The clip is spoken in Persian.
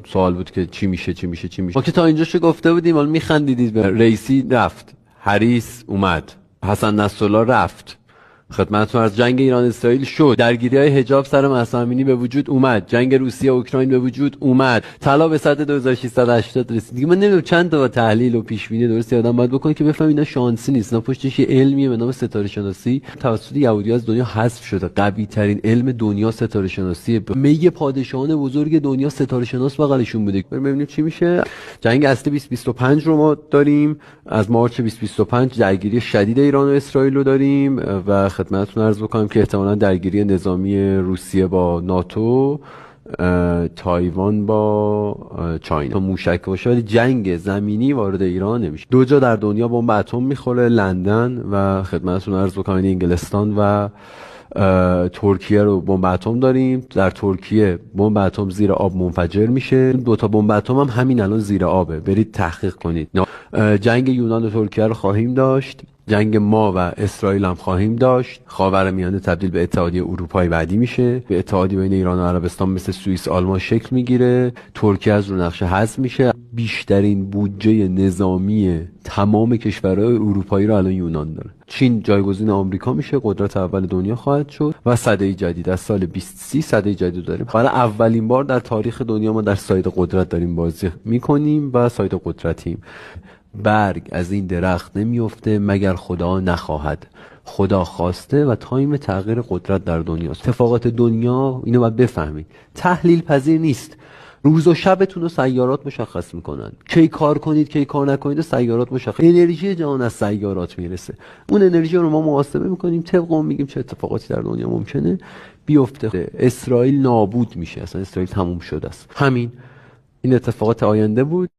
سوال بود که چی میشه. ما که تا اینجاشو گفته بودیم، حالا میخندیدید. به رئیسی رفت، حریص اومد، حسن نصرالله رفت. خدمتتون از جنگ ایران اسرائیل شد، درگیری‌های حجاب سر مهسا امینی به وجود اومد، جنگ روسیه اوکراین به وجود اومد، طلا به سطح 2680 رسید. دیگه من نمیدونم چند تا تحلیل و پیش بینی درستی آدم باید بکنه که بفهم اینا شانسی نیست، اینا پشتش یه علمیه به نام ستاره شناسی توسط یهودی از دنیا حذف شده. قوی ترین علم دنیا ستاره شناسی، می پادشاهان بزرگ دنیا ستاره شناس بغلشون بوده. بریم ببینیم چی میشه. جنگ اصلی 2025 رو ما داریم، از مارچ 2025 درگیری شدید ایران و اسرائیل رو داریم و خدمتتون عرض بکنم که احتمالاً درگیری نظامی روسیه با ناتو، تایوان با چاینا موشک باشه، ولی جنگ زمینی وارد ایران نمیشه. دو جا در دنیا بمب اتم میخوره، لندن و خدمتتون عرض بکنم انگلستان و ترکیه رو بمب اتم داریم. در ترکیه بمب اتم زیر آب منفجر میشه. دو تا بمب اتم هم همین الان زیر آبه، برید تحقیق کنید. جنگ یونان و ترکیه رو خواهیم داشت، جنگ ما و اسرائیل هم خواهیم داشت. خاورمیانه تبدیل به اتحادیه اروپای بعدی میشه، به اتحادیه بین ایران و عربستان مثل سوئیس آلمان شکل میگیره. ترکیه از رو نقشه حذف میشه. بیشترین بودجه نظامی تمام کشورهای اروپایی رو الان یونان داره. چین جایگزین آمریکا میشه، قدرت اول دنیا خواهد شد و سده جدید از سال 2030 سده جدید داریم. برای اولین بار در تاریخ دنیا ما در ساید قدرت داریم بازی میکنیم و ساید قدرتیم. برگ از این درخت نمیفته مگر خدا نخواهد. خدا خواسته و تایم تغییر قدرت در دنیاست. اتفاقات دنیا اینو باید بفهمید، تحلیل پذیر نیست. روز و شبتون رو سیارات مشخص میکنن. کی کار کنید کی کار نکنید سیارات مشخص. انرژی جهان از سیارات میرسه. اون انرژی رو ما محاسبه میکنیم، طبق اون میگیم چه اتفاقاتی در دنیا ممکنه بیفته. اسرائیل نابود میشه، اصلا اسرائیل تموم شده است. همین این اتفاقات آینده بود.